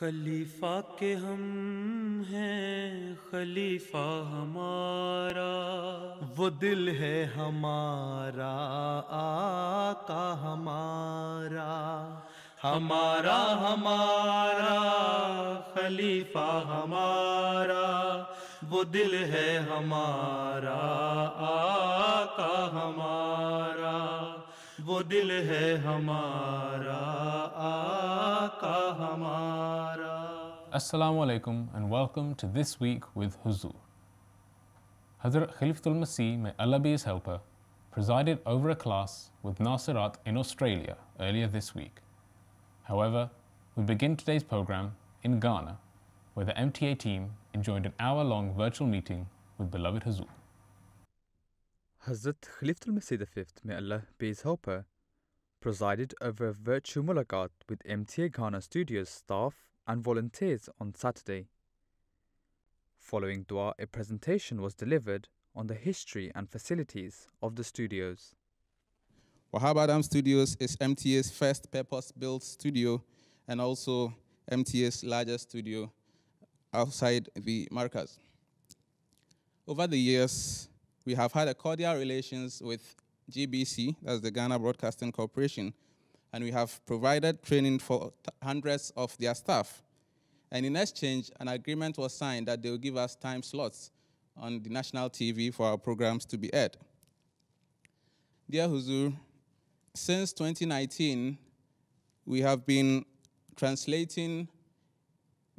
خلیفہ کے ہم ہیں خلیفہ ہمارا، وہ دل ہے ہمارا آقا ہمارا، ہمارا ہمارا خلیفہ ہمارا، وہ دل ہے ہمارا آقا ہمارا، وہ دل ہے ہمارا آقا ہمارا۔ Assalamu alaikum and welcome to This Week with Huzur. Hazrat Khalifatul Masih, may Allah be his helper, presided over a class with Nasirat in Australia earlier this week. However, we begin today's program in Ghana, where the MTA team enjoyed an hour-long virtual meeting with beloved Huzur. Hazrat Khalifatul Masih V, may Allah be his helper, presided over a virtual mulaqat with MTA Ghana Studios staff and volunteers on Saturday. Following dua, a presentation was delivered on the history and facilities of the studios. Wahab Adam Studios is MTA's first purpose-built studio and also MTA's largest studio outside the Markaz. Over the years, we have had a cordial relations with GBC, that's the Ghana Broadcasting Corporation, and we have provided training for hundreds of their staff. And in exchange, an agreement was signed that they will give us time slots on the national TV for our programs to be aired. Dear Huzur, since 2019, we have been translating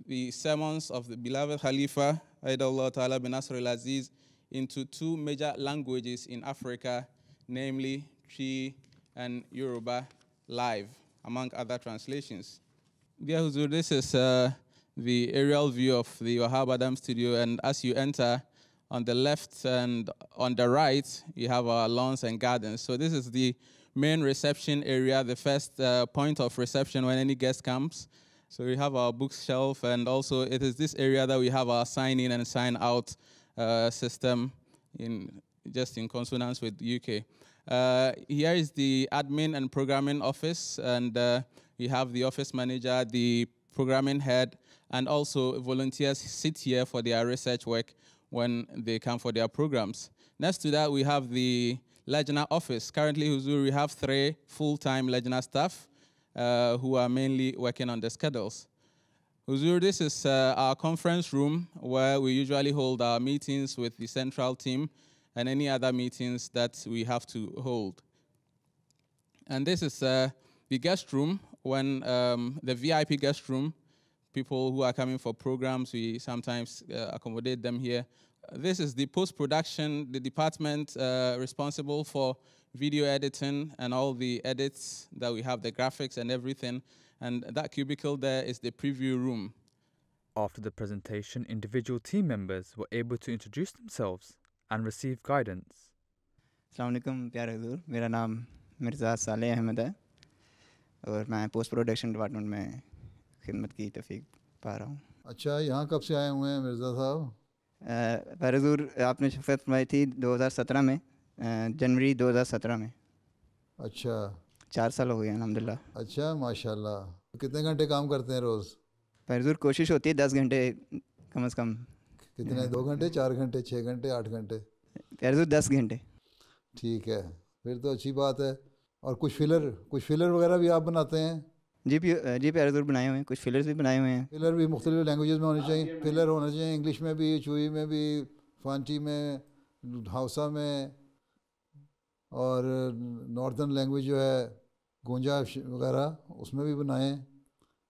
the sermons of the beloved Khalifa, Aidullah Ta'ala bin Nasr al-Aziz, into two major languages in Africa, namely Twi and Yoruba live, among other translations. Dear Huzur, this is the aerial view of the Wahab Adam studio, and as you enter, on the left and on the right, you have our lawns and gardens. So this is the main reception area, the first point of reception when any guest comes. So we have our bookshelf, and also it is this area that we have our sign-in and sign-out system just in consonance with the UK. Here is the admin and programming office, and we have the office manager, the programming head, and also volunteers sit here for their research work when they come for their programs. Next to that, we have the Lejna office. Currently, Huzur, we have 3 full-time Lejna staff who are mainly working on the schedules. Huzur, this is our conference room where we usually hold our meetings with the central team and any other meetings that we have to hold. And this is the guest room, when the VIP guest room, people who are coming for programs, we sometimes accommodate them here. This is the post-production, the department responsible for video editing and all the edits that we have, the graphics and everything. And that cubicle there is the preview room. After the presentation, individual team members were able to introduce themselves and receive guidance. Assalamu alaikum प्यारे हुजूर, मेरा नाम मिर्ज़ा सालेह अहमद है और मैं post production department में खिदमत की तौफीक पा रहा हूँ। अच्छा, यहाँ कब से आए हुए हैं मिर्ज़ा साहब? प्यारे हुजूर, आपने शफ़क़त फरमाई थी 2017 में, जनवरी 2017 में। अच्छा, 4 साल हो गए हैं अल्हम्दुलिल्लाह। अच्छा, माशाल्लाह। कितने घंटे काम करते हैं रोज़? प्यारे हुजूर, कोशिश होती है 10 घंटे कम से कम। कितने? 2 घंटे, 4 घंटे, 6 घंटे, 8 घंटे? प्यारे हुजूर 10 घंटे। ठीक है, फिर तो अच्छी बात है। और कुछ फिलर वगैरह भी आप बनाते हैं? जी प्यारे हुजूर, बनाए हुए हैं, कुछ फिलर्स भी बनाए हुए हैं। फिलर भी मुख्तलिफ लैंग्वेजेस में होने चाहिए। फिलर होने चाहिए इंग्लिश में भी, चुई में भी, फांटी में, हाउसा में, और नॉर्दर्न लैंग्वेज जो है गोंजा वगैरह, उसमें भी बनाएं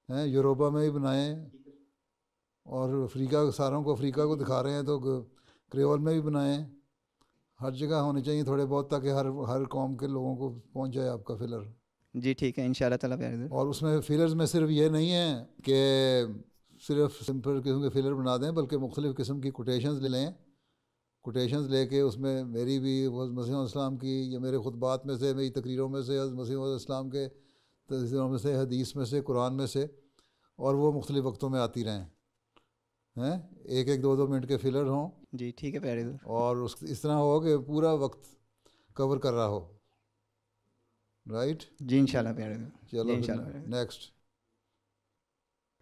हैं, यूरोपा में भी बनाएं, और अफ्रीका सारों को अफ्रीका को दिखा रहे हैं तो क्रेओल में भी बनाएं। हर जगह होने चाहिए थोड़े बहुत, ताकि हर कौम के लोगों को पहुंच जाए आपका फिलर। जी ठीक है, इंशाल्लाह ताला प्यारे हुजूर। और उसमें फिलर्स में सिर्फ ये नहीं है कि सिर्फ सिंपल किस्म के फिलर बना दें, बल्कि मुख्तलिफ़ किस्म की कोटेशंस ले लें। कोटेशंस लेके उसमें मेरी भी मसीह इस्लाम की, या मेरे खुतबात में से, मेरी तकरीरों में से, मसीह इस्लाम के तकरीरों में से, हदीस में से, कुरान में से, और वो मुख्तलिफ़ वक्तों में आती रहें हैं। 1-1, 2-2 मिनट के फिलर हों। जी ठीक है प्यारे हुजूर। और इस तरह हो कि पूरा वक्त कवर कर रहा हो। राइट? जी इंशाल्लाह प्यारे हुजूर। चलो next.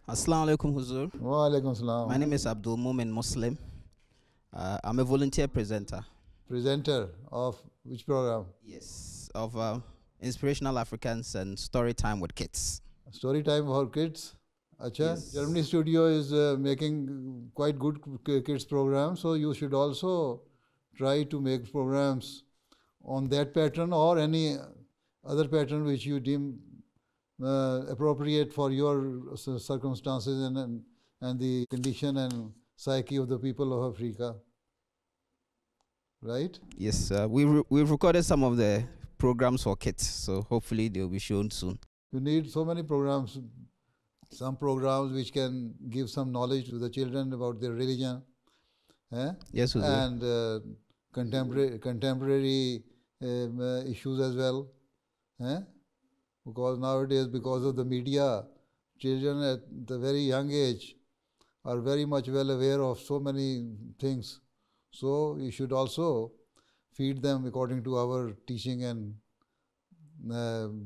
Assalamu alaikum, Huzur. Wa alaikum salam. My name is Abdul Mumin Muslim. I'm a volunteer presenter. Presenter of which program? Yes, of Inspirational Africans and Story Time with Kids. Story time for kids. Acha, Yes. Germany studio is making quite good kids programs, so you should also try to make programs on that pattern or any other pattern which you deem appropriate for your circumstances and the condition and psyche of the people of Africa. Right? Yes, we've recorded some of the programs for kids, so hopefully they'll be shown soon. You need so many programs, some programs which can give some knowledge to the children about their religion, Yes, Huzur. and contemporary issues as well. Because nowadays, because of the media, children at the very young age are very much well aware of so many things. So you should also feed them according to our teaching and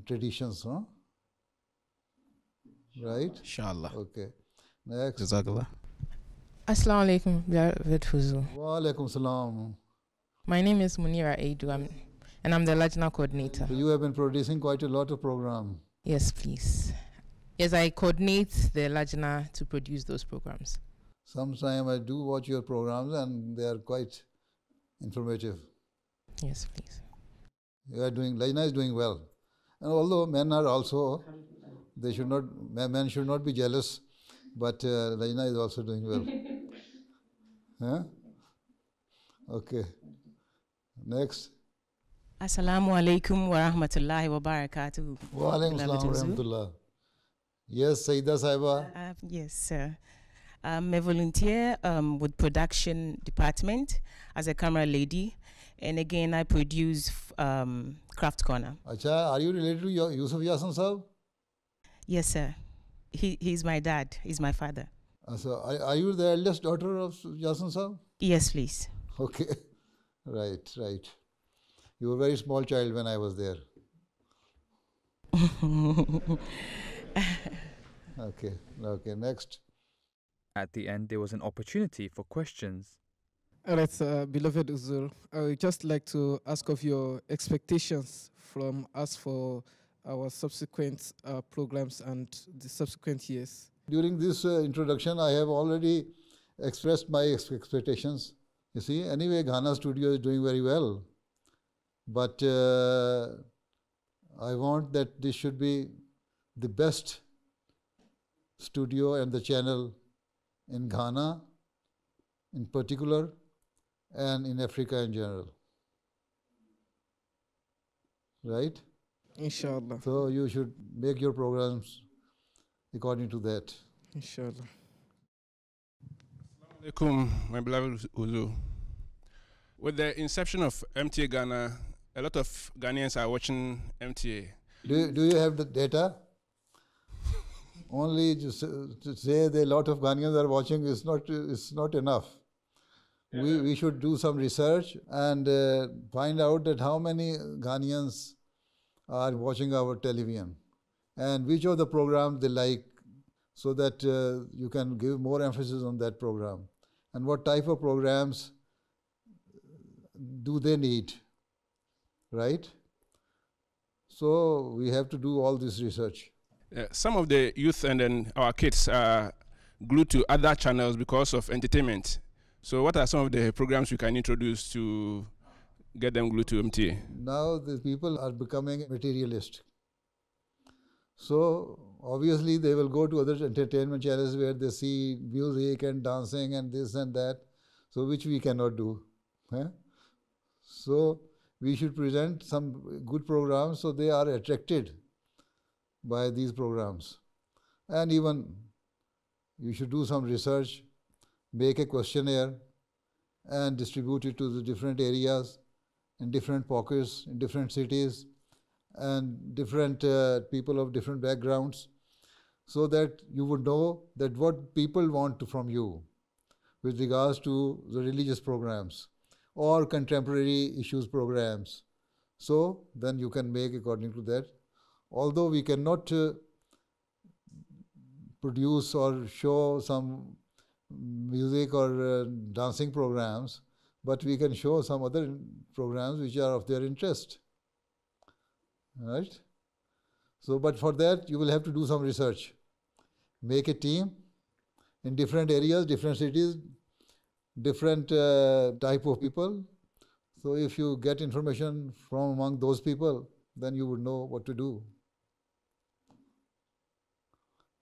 traditions, no? Right? Inshallah. Okay. Next. Jazakallah. Assalamu alaikum, beloved Huzur. Wa alaikum salam. My name is Munira Aidu, and I'm the Lajna coordinator. So you have been producing quite a lot of programs. Yes, please. Yes, I coordinate the Lajna to produce those programs. Sometimes I do watch your programs and they are quite informative. Yes, please. You are doing, Lajna is doing well. And although men are also, men should not be jealous, but Lajna is also doing well. Huh? Okay. Next. Assalamu alaikum wa rahmatullahi wa barakatuh. Wa alaikum salam wa rahmatullah. Yes, Saida Saiba. Yes, sir. I'm a volunteer with production department as a camera lady. And again, I produce Craft Corner. Acha, are you related to Yusuf Yasin Sahab? Yes, sir. He's my dad. He's my father. So are you the eldest daughter of Yasin Sahab? Yes, please. Okay. Right. You were a very small child when I was there. Okay, next. At the end, there was an opportunity for questions. All right, beloved Huzur, I would just like to ask of your expectations from us for our subsequent programs and the subsequent years. During this introduction, I have already expressed my expectations. You see, anyway, Ghana studio is doing very well. But I want that this should be the best studio and the channel in Ghana in particular and in Africa in general. Right? Inshallah. So you should make your programs according to that. Inshallah. Assalamu alaikum, my beloved Huzur. With the inception of MTA Ghana, a lot of Ghanaians are watching MTA. Do you have the data? Only to say that a lot of Ghanaians are watching is not enough. We should do some research and find out that how many Ghanaians are watching our television and which of the programs they like, so that you can give more emphasis on that program. And what type of programs do they need, right? So we have to do all this research. Some of the youth and then our kids are glued to other channels because of entertainment. So what are some of the programs we can introduce to get them glued to MTA? Now the people are becoming materialist. So obviously they will go to other entertainment channels where they see music and dancing and this and that, so which we cannot do. So we should present some good programs so they are attracted by these programs. And even you should do some research, make a questionnaire and distribute it to the different areas, in different pockets, in different cities, and different people of different backgrounds, so that you would know that what people want from you with regards to the religious programs or contemporary issues programs. So then you can make according to that. Although we cannot produce or show some music or dancing programs, but we can show some other programs which are of their interest, right? So, but for that you will have to do some research. Make a team in different areas, different cities, different type of people. So if you get information from among those people, then you would know what to do.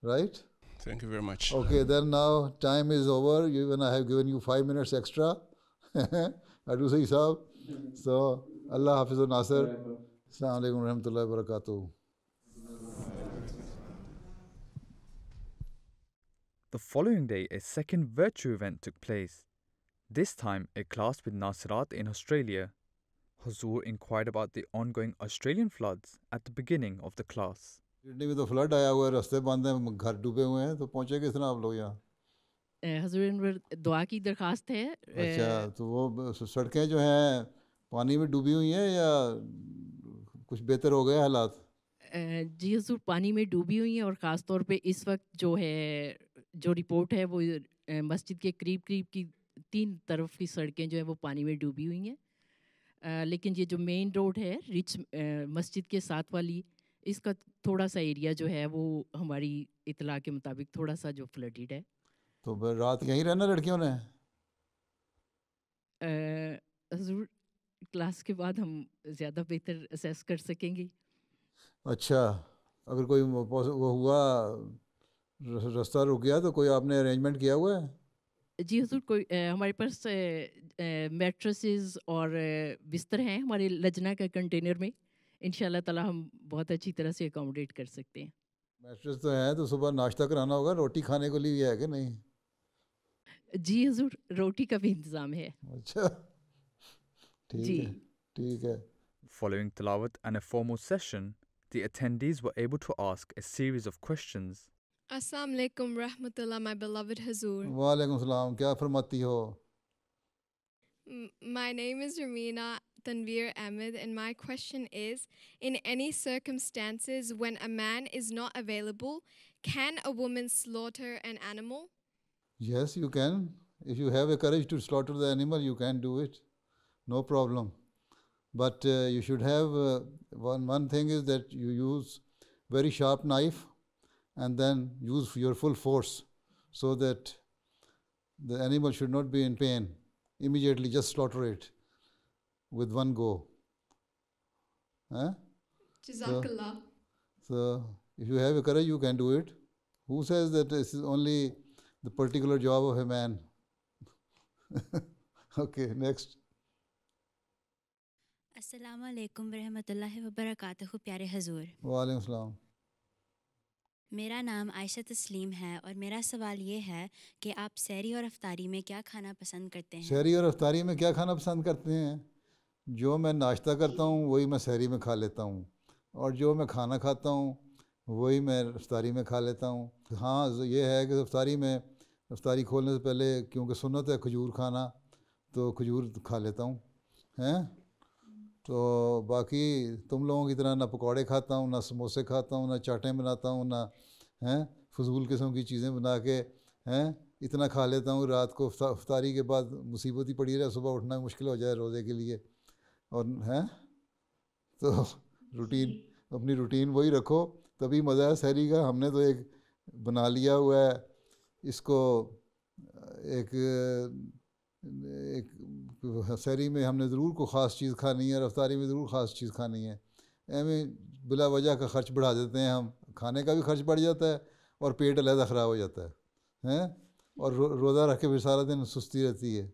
Right? Thank you very much. Okay, then now time is over. Even I have given you 5 minutes extra. Adusai Sahab. So, Allah Hafiz Nasir. Assalamu alaikum wa rahmatullahi wa barakatuh. The following day, a second virtual event took place. This time, a class with Nasirat in Australia. Huzur inquired about the ongoing Australian floods at the beginning of the class. Sydney में तो flood आया हुआ है, रास्ते बंद हैं, घर डूबे हुए हैं, तो पहुंचे किस तरह आप लोग यहाँ? हज़ूर दुआ की दरखास्त है। अच्छा, तो वो सड़कें जो हैं पानी में डूबी हुई हैं या कुछ बेहतर हो गए हालात? जी हज़ूर, पानी में डूबी हुई हैं और ख़ास तौर पे इस वक्त जो है जो रिपोर्ट है वो मस्जिद के करीब की 3 तरफ की सड़कें जो है वो पानी में डूबी हुई हैं। लेकिन ये जो मेन रोड है रिच मस्जिद के साथ वाली, इसका थोड़ा सा एरिया जो है वो हमारी इतला के मुताबिक थोड़ा सा जो फ्लडेड है। तो रात यहीं रहना लड़कियों ने? हज़ूर, क्लास के बाद हम ज़्यादा बेहतर असेस कर सकेंगे। अच्छा, अगर कोई वो हुआ रास्ता रुक गया तो कोई आपने अरेंजमेंट किया हुआ है? जी हज़ूर, कोई हमारे पास मैट्रेसेस और बिस्तर हैं हमारे लजना का कंटेनर में। इंशाल्लाह ताला हम बहुत अच्छी तरह से अकोमोडेट कर सकते हैं। मैट्रेस तो है, तो सुबह नाश्ता कराना होगा, रोटी खाने को लिए है कि नहीं? जी हज़ूर, रोटी का भी इंतज़ाम है। अच्छा, ठीक है। Following tilawat and a formal session, the attendees were able to ask a series of questions. Assalamu alaikum rahmatullah, my beloved Huzur. Wa alaikum salam, kya farmati ho? My name is Ramina Tanveer Ahmed, and my question is, in any circumstances when a man is not available, can a woman slaughter an animal? Yes, you can. If you have a courage to slaughter the animal, you can do it. No problem. But you should have, one thing is that you use very sharp knife and then use your full force so that the animal should not be in pain. Immediately just slaughter it with one go. Jazakallah. So if you have a courage, you can do it. Who says that this is only the particular job of a man? Okay, next. Assalamu alaikum warahmatullahi wabarakatuh, प्यारे हजूर। वालेकुम सलाम। मेरा नाम आयशा तस्लीम है और मेरा सवाल ये है कि आप सहरी और अफ्तारी में क्या खाना पसंद करते हैं? सहरी और अफ्तारी में क्या खाना पसंद करते हैं? जो मैं नाश्ता करता हूँ वही मैं सहरी में खा लेता हूँ, और जो मैं खाना खाता हूँ वही मैं अफ्तारी में खा लेता हूँ। हाँ, ये है कि अफ्तारी खोलने से पहले क्योंकि सुन्नत है खजूर खाना, तो खजूर खा लेता हूँ, हैं? तो बाकी तुम लोगों की तरह ना पकौड़े खाता हूँ, ना समोसे खाता हूँ, ना चाटें बनाता हूँ, ना हैं फजूल किस्म की चीज़ें बना के हैं इतना खा लेता हूँ। रात को अफ्तारी के बाद मुसीबत ही पड़ी रहे, सुबह उठना मुश्किल हो जाए रोज़े के लिए, और हैं तो अपनी रूटीन वही रखो, तभी मज़ा है सहरी का। हमने तो एक बना लिया हुआ है इसको, एक सहरी में हमने ज़रूर को ख़ास चीज़ खानी है और अफ्तारी में ज़रूर ख़ास चीज़ खानी है। एवं बिला वजह का ख़र्च बढ़ा देते हैं हम, खाने का भी खर्च बढ़ जाता है और पेट अलहदा ख़राब हो जाता है, हैं? और रोज़ा रख के फिर सारा दिन सुस्ती रहती है।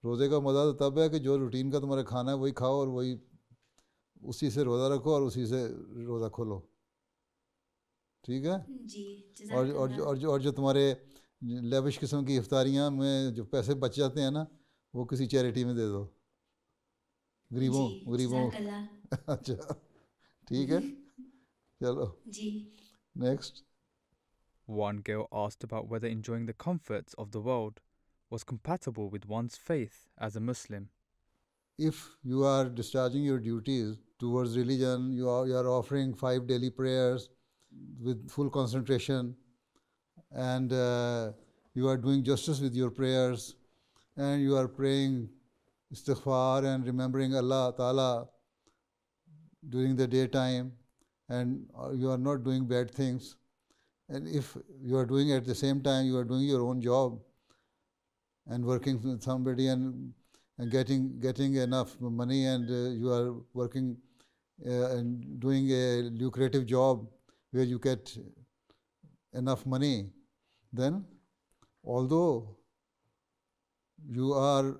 रोज़े का मज़ा तो तब है कि जो रूटीन का तुम्हारा खाना है वही खाओ और वही उसी से रोज़ा रखो और उसी से रोज़ा खोलो, ठीक है जी। और जो तुम्हारे लेविश किस्म की इफ्तारियाँ में जो पैसे बच जाते हैं ना, वो किसी चैरिटी में दे दो, गरीबों अच्छा ठीक है, चलो जी। Next. One girl asked about whether enjoying the comforts of the world was compatible with one's faith as a Muslim. If you are discharging your duties towards religion, you are offering 5 daily prayers with full concentration, and you are doing justice with your prayers, and you are praying istighfar and remembering Allah Ta'ala during the daytime, and you are not doing bad things. And if you are doing at the same time, you are doing your own job and working with somebody and getting enough money, and you are working and doing a lucrative job where you get enough money, then although you are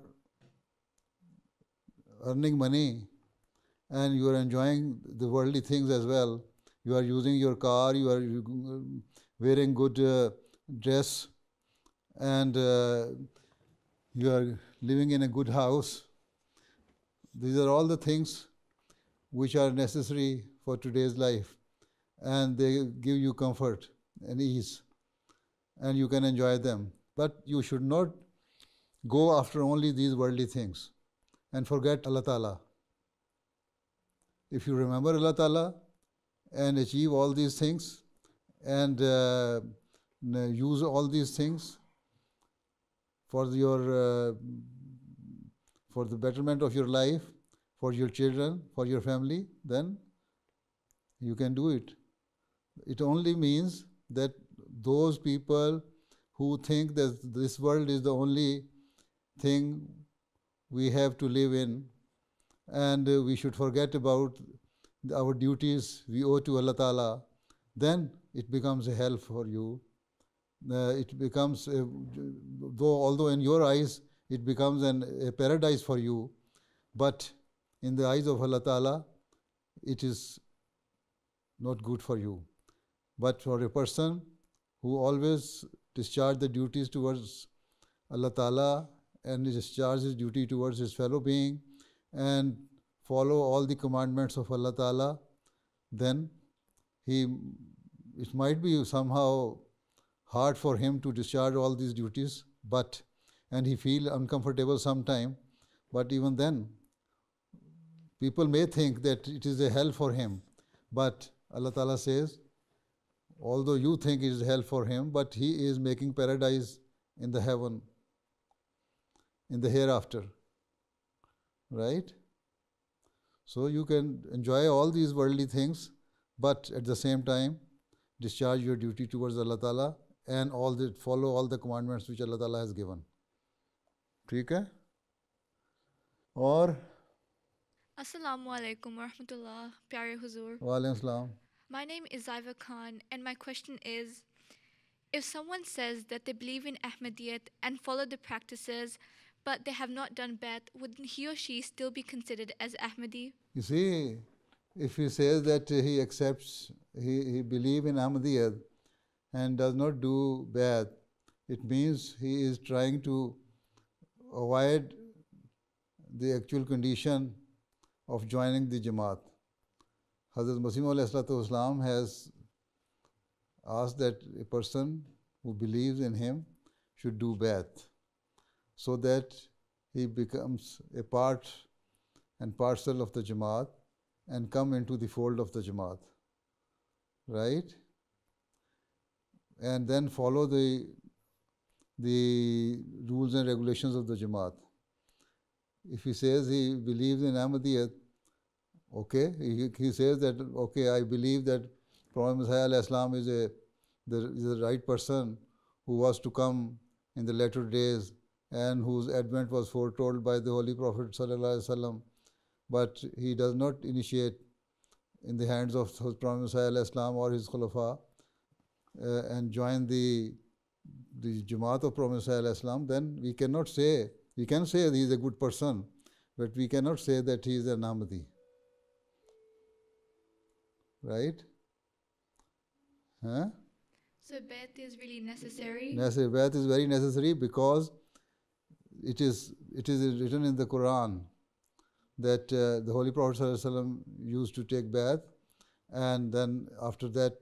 earning money and you are enjoying the worldly things as well, you are using your car, you are wearing good dress, and you are living in a good house. These are all the things which are necessary for today's life, and they give you comfort and ease, and you can enjoy them. But you should not go after only these worldly things and forget Allah Ta'ala. If you remember Allah Ta'ala and achieve all these things and use all these things for your for the betterment of your life, for your children, for your family, then you can do it. It only means that those people who think that this world is the only thing we have to live in, and we should forget about our duties we owe to Allah Ta'ala, then it becomes a hell for you. It becomes, although in your eyes it becomes a paradise for you, but in the eyes of Allah Ta'ala it is not good for you. But for a person who always discharge the duties towards Allah Ta'ala and discharge his duty towards his fellow being and follow all the commandments of Allah Ta'ala, then it might be somehow hard for him to discharge all these duties, and he feel uncomfortable sometime, but even then people may think that it is a hell for him. But Allah Ta'ala says, although you think it is hell for him, but he is making paradise in the heaven, in the hereafter. Right? So you can enjoy all these worldly things, but at the same time discharge your duty towards Allah Ta'ala and follow all the commandments which Allah Ta'ala has given. ٹھیک ہے؟ اور السلام علیکم ورحمۃ اللہ پیارے حضور. وعلیکم السلام. My name is Zaiva Khan and my question is, if someone says that they believe in Ahmadiyyat and follow the practices but they have not done Bai'at, would he or she still be considered as Ahmadi? You see, if he says that he accepts, he believes in Ahmadiyyat and does not do Bai'at, it means he is trying to avoid the actual condition of joining the Jamaat. Hazrat Masih Maud alayhi salam has asked that a person who believes in him should do Bai'at so that he becomes a part and parcel of the Jamaat and come into the fold of the Jamaat. Right? And then follow the rules and regulations of the Jamaat. If he says he believes in Ahmadiyyat, okay, he says that, okay, I believe that Prophet Messiah alayhi salam is the right person who was to come in the latter days and whose advent was foretold by the Holy Prophet sallallahu alaihi wasallam, but he does not initiate in the hands of Prophet Messiah alayhi salam or his Khulafa and join the Jamaat of Prophet Messiah alayhi salam, then we can say that he is a good person, but we cannot say that he is an Ahmadi. Right? Huh? So Bai'at is really necessary? Bai'at is very necessary because it is written in the Quran that the Holy Prophet ﷺ used to take Bai'at, and then after that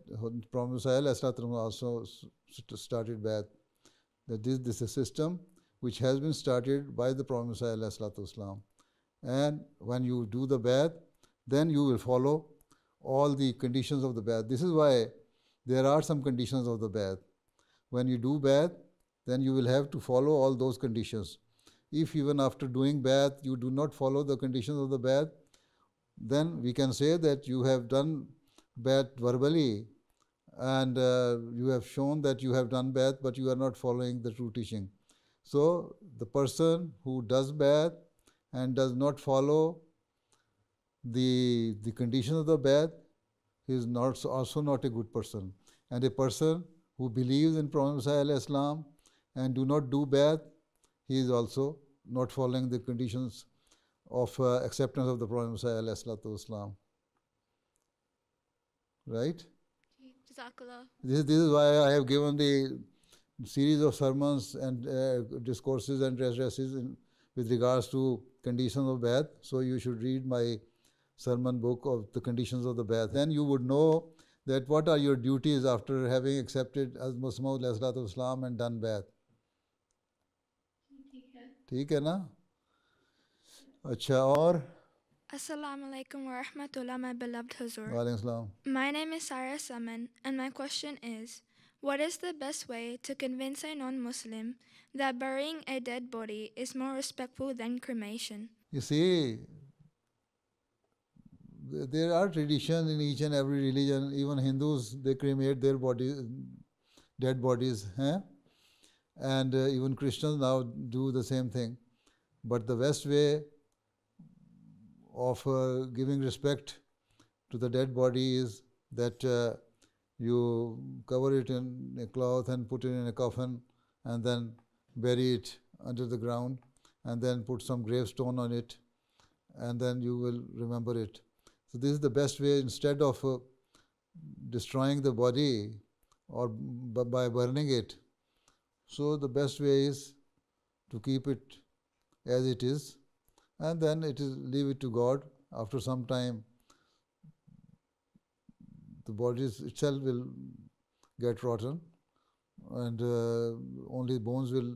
Prophet Messiah ﷺ also started Bai'at. That this is a system which has been started by the Prophet Messiah ﷺ. And when you do the Bai'at, then you will follow all the conditions of the Bai'at. This is why there are some conditions of the Bai'at. when you do bath, then you will have to follow all those conditions. If even after doing bath you do not follow the conditions of the bath, then we can say that you have done bath verbally and you have shown that you have done bath, but you are not following the true teaching. So the person who does bath and does not follow the conditions of the bath is not also not a good person. And a person who believes in Prophet Muhammad Islam and do not do bath, he is also not following the conditions of acceptance of the Prophet Muhammad Islam. Right? This is why I have given the series of sermons and discourses and addresses with regards to conditions of bath. So you should read my sermon book of the conditions of the bath. Then you would know that what are your duties after having accepted Hazrat Muhammad Islam and done bath. ٹھیک ہے نا؟ اچھا اور Assalamu alaikum wa rahmatullah, my beloved Huzur. Wa alaikum salam. My name is Sarah Saman, and my question is, what is the best way to convince a non-Muslim that burying a dead body is more respectful than cremation? You see, there are traditions in each and every religion. Even Hindus, they cremate their bodies, dead bodies, and even Christians now do the same thing. But the best way of giving respect to the dead body is that you cover it in a cloth and put it in a coffin and then bury it under the ground and then put some gravestone on it and then you will remember it. So this is the best way. Instead of destroying the body or by burning it, so the best way is to keep it as it is, and then leave it to God. After some time, the body itself will get rotten, and only bones will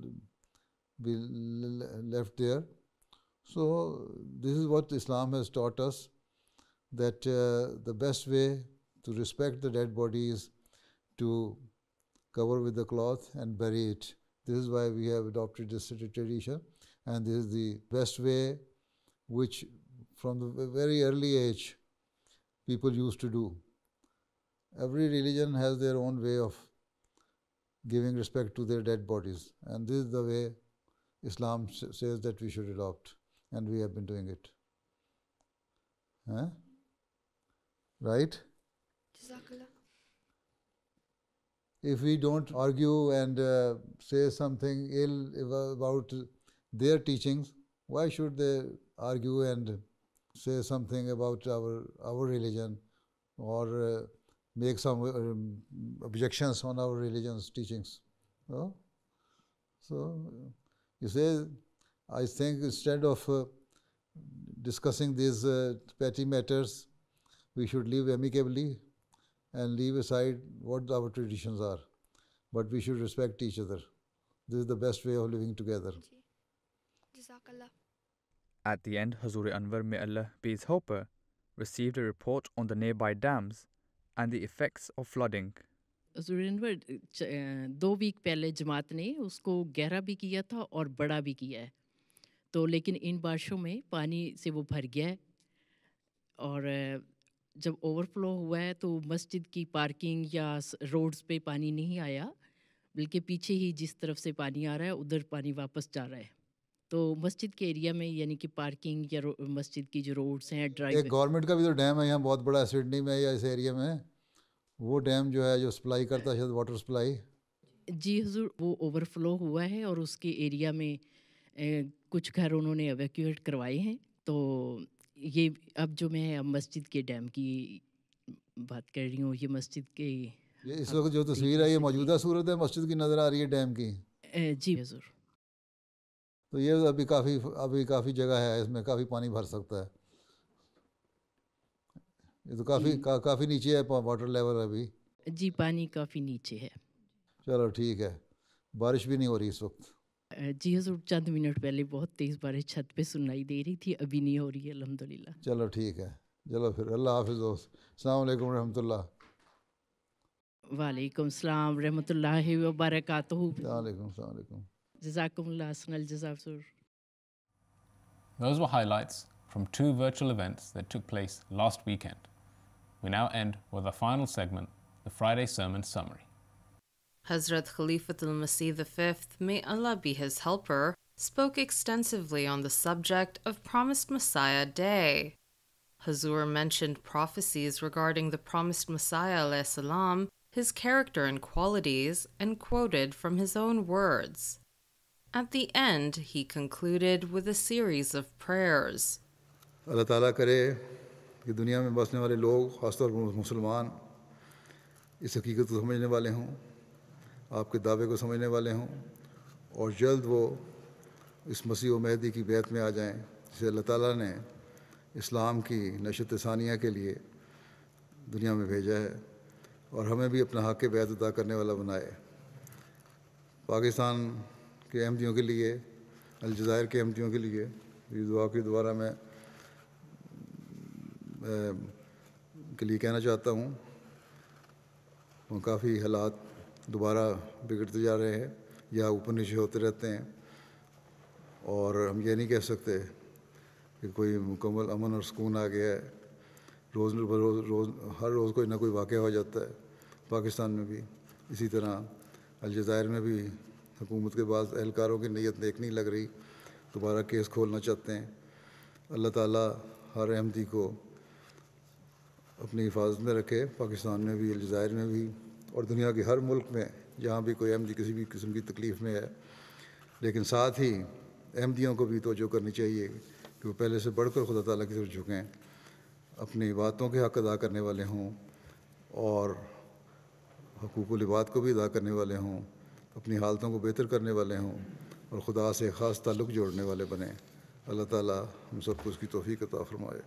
be left there. So this is what Islam has taught us, that the best way to respect the dead body is to cover with the cloth and bury it. This is why we have adopted this tradition, and this is the best way which from the very early age people used to do. Every religion has their own way of giving respect to their dead bodies, and this is the way Islam says that we should adopt, and we have been doing it. Right? Jazakallah. If we don't argue and say something ill about their teachings, why should they argue and say something about our religion or make some objections on our religion's teachings? So you say, I think instead of discussing these petty matters, we should live amicably and leave aside what our traditions are. But we should respect each other. This is the best way of living together. Jazakallah. At the end, Hazur Anwar, may Allah be his helper, received a report on the nearby dams and the effects of flooding. Hazur Anwar, 2 week पहले जमात ने उसको गहरा भी किया था और बड़ा भी किया है. तो लेकिन इन बारिशों में पानी से वो भर गया है और जब ओवरफ्लो हुआ है तो मस्जिद की पार्किंग या रोड्स पे पानी नहीं आया, बल्कि पीछे ही जिस तरफ से पानी आ रहा है उधर पानी वापस जा रहा है. तो मस्जिद के एरिया में यानी कि पार्किंग या मस्जिद की जो रोड्स हैं, ड्राइव, एक गवर्नमेंट का भी तो डैम है यहाँ बहुत बड़ा सिडनी में या इस एरिया में, वो डैम जो है जो सप्लाई करता है शायद वाटर सप्लाई. जी हुजूर, वो ओवरफ्लो हुआ है और उसके एरिया में कुछ घर उन्होंने एवैक्यूएट करवाए हैं. तो ये अब जो मैं मस्जिद के डैम की बात कर रही हूँ, ये मस्जिद के ये इस वक्त जो तस्वीर है ये मौजूदा सूरत है मस्जिद की नज़र आ रही है डैम की. जी हुजूर. तो ये अभी काफ़ी जगह है, इसमें काफ़ी पानी भर सकता है. ये तो काफ़ी नीचे है वाटर लेवल अभी. जी पानी काफ़ी नीचे है. चलो ठीक है, बारिश भी नहीं हो रही इस वक्त. जी हुजूर, चंद मिनट पहले बहुत तेज़ बारिश छत पे सुनाई दे रही थी, अभी नहीं हो रही है अल्हम्दुलिल्लाह. चलो ठीक है, चलो फिर अल्लाह हाफिज़. अस्सलाम वालेकुम रहमतुल्लाह. वालेकुम सलाम रहमतुल्लाहि व बरकातहू. Assalamu alaikum. Jazakumullah ahsanal jazaa sir. Those were highlights from 2 virtual events that took place last weekend. We now end with our final segment, the Friday Sermon Summary. Hazrat Khalifatul Masih V, may Allah be his helper, spoke extensively on the subject of Promised Messiah Day. Hazur mentioned prophecies regarding the Promised Messiah alayhi salam, his character and qualities, and quoted from his own words. At the end, he concluded with a series of prayers. اللہ تعالیٰ کرے کہ دنیا میں بسنے والے لوگ خاص طور پر مسلمان اس حقیقت کو سمجھنے والے ہوں، آپ کے دعوے کو سمجھنے والے ہوں، اور جلد وہ اس مسیح و مہدی کی بیعت میں آ جائیں جسے اللہ تعالیٰ نے اسلام کی نشت ثانیہ کے لیے دنیا میں بھیجا ہے، اور ہمیں بھی اپنا حق بیعت ادا کرنے والا بنائے. پاکستان کے احمدیوں کے لیے، الجزائر کے احمدیوں کے لیے یہ دعا کی دوبارہ میں کے لیے کہنا چاہتا ہوں. وہ کافی حالات دوبارہ بگڑتے جا رہے ہیں یا اوپر نیچے ہوتے رہتے ہیں، اور ہم یہ نہیں کہہ سکتے کہ کوئی مکمل امن اور سکون آ گیا ہے. روز ہر روز کوئی نہ کوئی واقعہ ہو جاتا ہے. پاکستان میں بھی اسی طرح الجزائر میں بھی حکومت کے بعض اہلکاروں کی نیت نیک نہیں لگ رہی، دوبارہ کیس کھولنا چاہتے ہیں. اللہ تعالیٰ ہر احمدی کو اپنی حفاظت میں رکھے، پاکستان میں بھی، الجزائر میں بھی، اور دنیا کے ہر ملک میں جہاں بھی کوئی احمدی کسی بھی قسم کی تکلیف میں ہے. لیکن ساتھ ہی احمدیوں کو بھی توجہ کرنی چاہیے کہ وہ پہلے سے بڑھ کر خدا تعالیٰ کی طرف جھکیں، اپنی باتوں کے حق ادا کرنے والے ہوں، اور حقوق العباد کو بھی ادا کرنے والے ہوں، اپنی حالتوں کو بہتر کرنے والے ہوں، اور خدا سے خاص تعلق جوڑنے والے بنیں. اللہ تعالیٰ ہم سب کو اس کی توفیق عطا فرمائے.